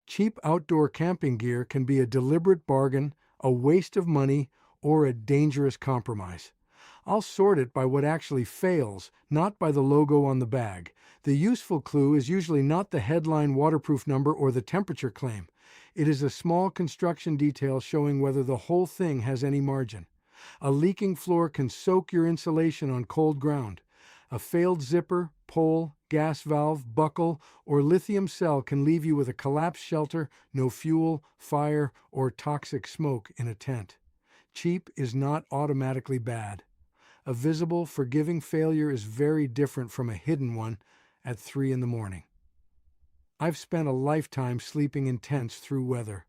Cheap outdoor camping gear can be a deliberate bargain, a waste of money, or a dangerous compromise. I'll sort it by what actually fails, not by the logo on the bag. The useful clue is usually not the headline waterproof number or the temperature claim. It is a small construction detail showing whether the whole thing has any margin. A leaking floor can soak your insulation on cold ground. A failed zipper, pole, gas valve, buckle, or lithium cell can leave you with a collapsed shelter, no fuel, fire, or toxic smoke in a tent. Cheap is not automatically bad. A visible, forgiving failure is very different from a hidden one at 3 in the morning. I've spent a lifetime sleeping in tents through weather.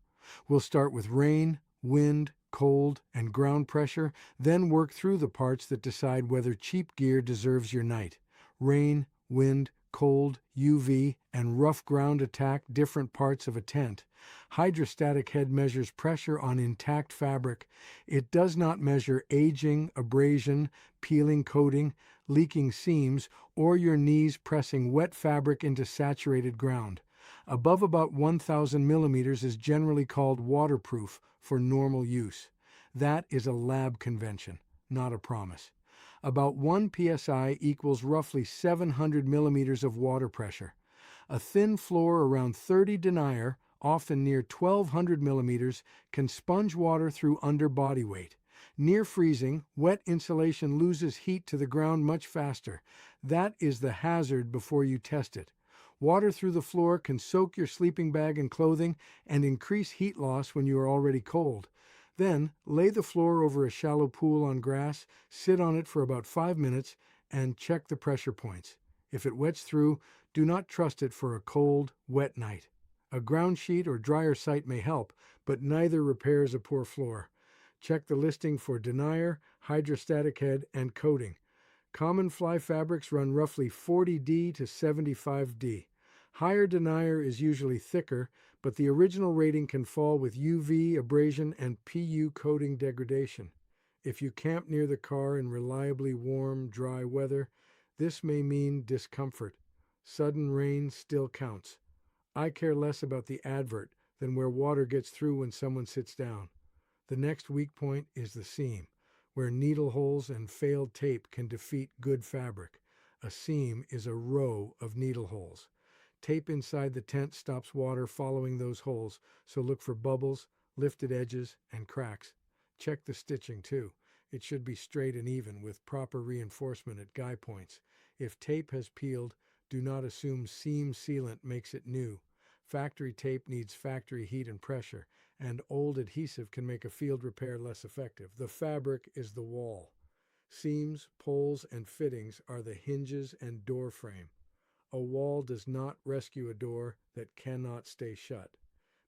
We'll start with rain, wind, cold, and ground pressure, then work through the parts that decide whether cheap gear deserves your night. Rain, wind, cold, UV, and rough ground attack different parts of a tent. Hydrostatic head measures pressure on intact fabric. It does not measure aging, abrasion, peeling coating, leaking seams, or your knees pressing wet fabric into saturated ground. Above about 1,000 millimeters is generally called waterproof for normal use. That is a lab convention, not a promise. About 1 psi equals roughly 700 millimeters of water pressure. A thin floor around 30 denier, often near 1,200 millimeters, can sponge water through under body weight. Near freezing, wet insulation loses heat to the ground much faster. That is the hazard before you test it. Water through the floor can soak your sleeping bag and clothing and increase heat loss when you are already cold. Then, lay the floor over a shallow pool on grass, sit on it for about 5 minutes, and check the pressure points. If it wets through, do not trust it for a cold, wet night. A ground sheet or dryer site may help, but neither repairs a poor floor. Check the listing for denier, hydrostatic head, and coating. Common fly fabrics run roughly 40D to 75D. Higher denier is usually thicker, but the original rating can fall with UV, abrasion, and PU coating degradation. If you camp near the car in reliably warm, dry weather, this may mean discomfort. Sudden rain still counts. I care less about the advert than where water gets through when someone sits down. The next weak point is the seam, where needle holes and failed tape can defeat good fabric. A seam is a row of needle holes. Tape inside the tent stops water following those holes, so look for bubbles, lifted edges, and cracks. Check the stitching too. It should be straight and even with proper reinforcement at guy points. If tape has peeled, do not assume seam sealant makes it new. Factory tape needs factory heat and pressure, and old adhesive can make a field repair less effective. The fabric is the wall. Seams, poles, and fittings are the hinges and door frame. A wall does not rescue a door that cannot stay shut.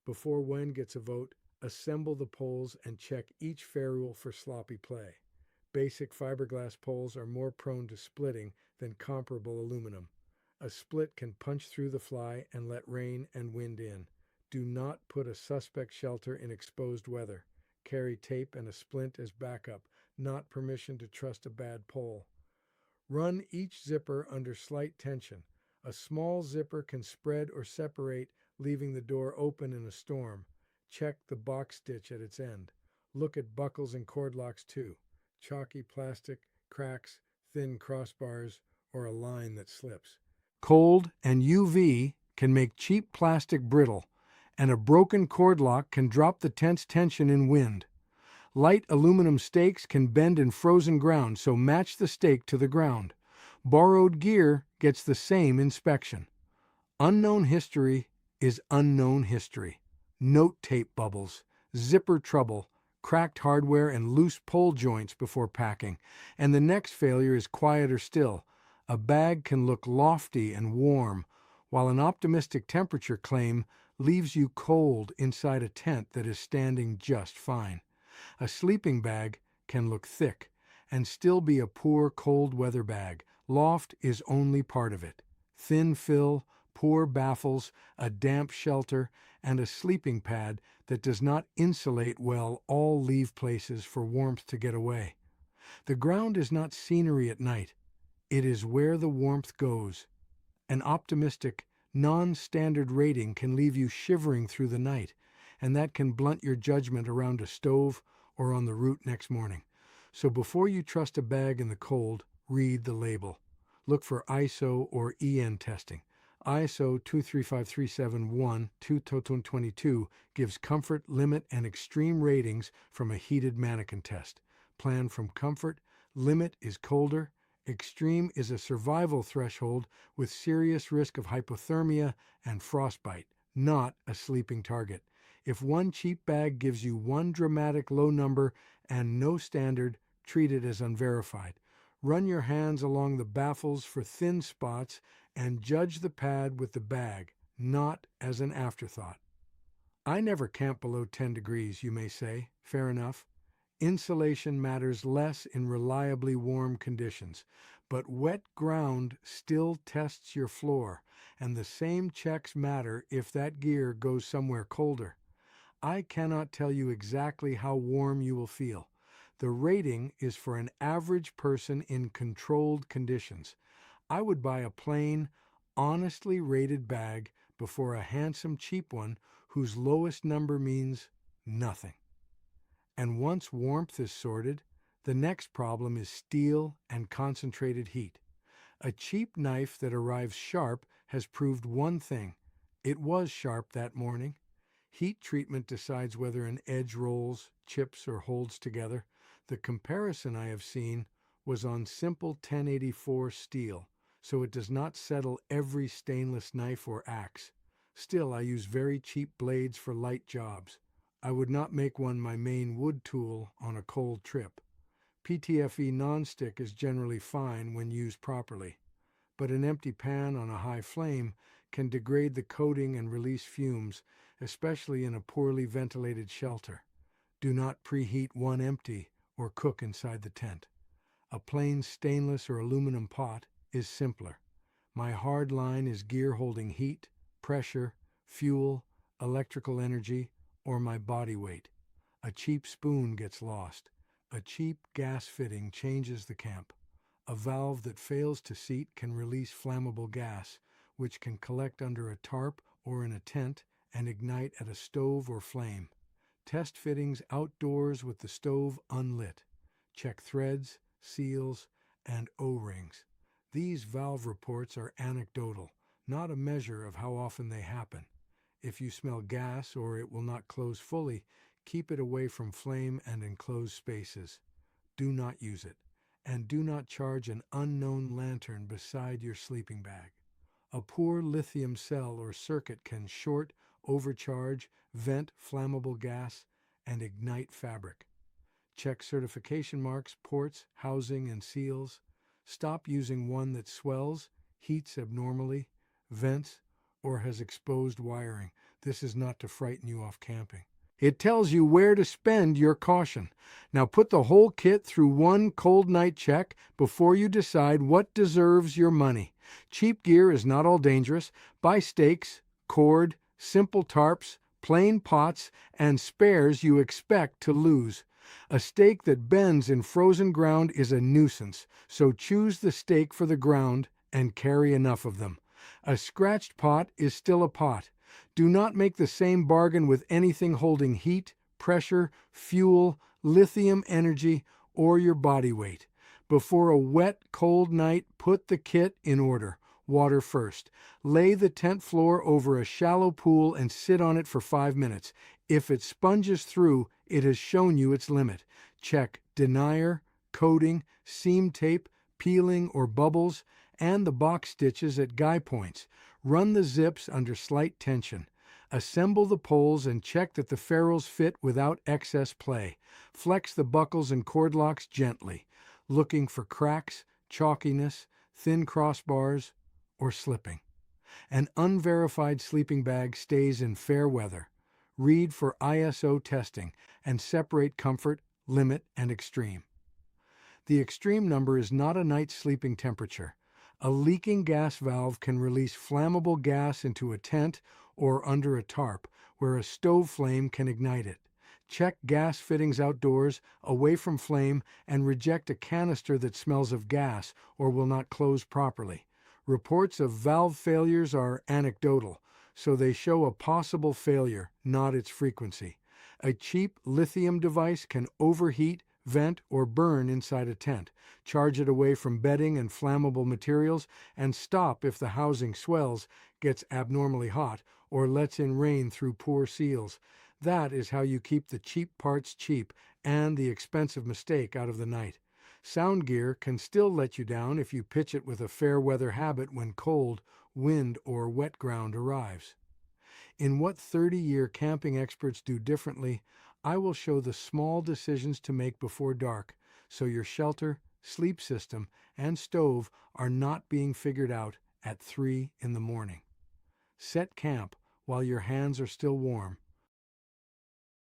Before Wen gets a vote, assemble the poles and check each ferrule for sloppy play. Basic fiberglass poles are more prone to splitting than comparable aluminum. A split can punch through the fly and let rain and wind in. Do not put a suspect shelter in exposed weather. Carry tape and a splint as backup, not permission to trust a bad pole. Run each zipper under slight tension. A small zipper can spread or separate, leaving the door open in a storm. Check the box stitch at its end. Look at buckles and cord locks too. Chalky plastic, cracks, thin crossbars, or a line that slips. Cold and UV can make cheap plastic brittle, and a broken cord lock can drop the tent's tension in wind. Light aluminum stakes can bend in frozen ground, so match the stake to the ground. Borrowed gear gets the same inspection. Unknown history is unknown history. Note tape bubbles, zipper trouble, cracked hardware, and loose pole joints before packing. And the next failure is quieter still. A bag can look lofty and warm, while an optimistic temperature claim leaves you cold inside a tent that is standing just fine. A sleeping bag can look thick and still be a poor cold weather bag. Loft is only part of it. Thin fill, poor baffles, a damp shelter, and a sleeping pad that does not insulate well all leave places for warmth to get away. The ground is not scenery at night. It is where the warmth goes. An optimistic, Non-standard rating can leave you shivering through the night, and that can blunt your judgment around a stove or on the route next morning. So before you trust a bag in the cold, read the label. Look for ISO or EN testing. ISO 235371 2022 gives comfort, limit, and extreme ratings from a heated mannequin test. Plan from comfort, limit is colder, extreme is a survival threshold with serious risk of hypothermia and frostbite, not a sleeping target. If one cheap bag gives you one dramatic low number and no standard, treat it as unverified. Run your hands along the baffles for thin spots and judge the pad with the bag, not as an afterthought. I never camp below 10 degrees, you may say. Fair enough. Insulation matters less in reliably warm conditions, but wet ground still tests your floor, and the same checks matter if that gear goes somewhere colder. I cannot tell you exactly how warm you will feel. The rating is for an average person in controlled conditions. I would buy a plain, honestly rated bag before a handsome cheap one whose lowest number means nothing. And once warmth is sorted, the next problem is steel and concentrated heat. A cheap knife that arrives sharp has proved one thing: it was sharp that morning. Heat treatment decides whether an edge rolls, chips, or holds together. The comparison I have seen was on simple 1084 steel, so it does not settle every stainless knife or axe. Still, I use very cheap blades for light jobs. I would not make one my main wood tool on a cold trip. PTFE nonstick is generally fine when used properly, but an empty pan on a high flame can degrade the coating and release fumes, especially in a poorly ventilated shelter. Do not preheat one empty or cook inside the tent. A plain stainless or aluminum pot is simpler. My hard line is gear holding heat, pressure, fuel, electrical energy, or my body weight. A cheap spoon gets lost. A cheap gas fitting changes the camp. A valve that fails to seat can release flammable gas, which can collect under a tarp or in a tent and ignite at a stove or flame. Test fittings outdoors with the stove unlit. Check threads, seals, and O-rings. These valve reports are anecdotal, not a measure of how often they happen. If you smell gas or it will not close fully, keep it away from flame and enclosed spaces. Do not use it, and do not charge an unknown lantern beside your sleeping bag. A poor lithium cell or circuit can short, overcharge, vent flammable gas, and ignite fabric. Check certification marks, ports, housing, and seals. Stop using one that swells, heats abnormally, vents, or has exposed wiring. This is not to frighten you off camping. It tells you where to spend your caution. Now put the whole kit through one cold night check before you decide what deserves your money. Cheap gear is not all dangerous. Buy stakes, cord, simple tarps, plain pots, and spares you expect to lose. A stake that bends in frozen ground is a nuisance, so choose the stake for the ground and carry enough of them. A scratched pot is still a pot. Do not make the same bargain with anything holding heat, pressure, fuel, lithium energy, or your body weight. Before a wet, cold night, put the kit in order. Water first. Lay the tent floor over a shallow pool and sit on it for 5 minutes. If it sponges through, it has shown you its limit. Check denier, coating, seam tape, peeling or bubbles, and the box stitches at guy points. Run the zips under slight tension. Assemble the poles and check that the ferrules fit without excess play. Flex the buckles and cord locks gently, looking for cracks, chalkiness, thin crossbars, or slipping. An unverified sleeping bag stays in fair weather. Read for ISO testing and separate comfort, limit, and extreme. The extreme number is not a night's sleeping temperature. A leaking gas valve can release flammable gas into a tent or under a tarp, where a stove flame can ignite it. Check gas fittings outdoors, away from flame, and reject a canister that smells of gas or will not close properly. Reports of valve failures are anecdotal, so they show a possible failure, not its frequency. A cheap lithium device can overheat, vent, or burn inside a tent. Charge it away from bedding and flammable materials, and stop if the housing swells, gets abnormally hot, or lets in rain through poor seals. That is how you keep the cheap parts cheap and the expensive mistake out of the night. Sound gear can still let you down if you pitch it with a fair weather habit when cold, wind, or wet ground arrives. In what 30-year camping experts do differently, I will show the small decisions to make before dark so your shelter, sleep system, and stove are not being figured out at 3 in the morning. Set camp while your hands are still warm.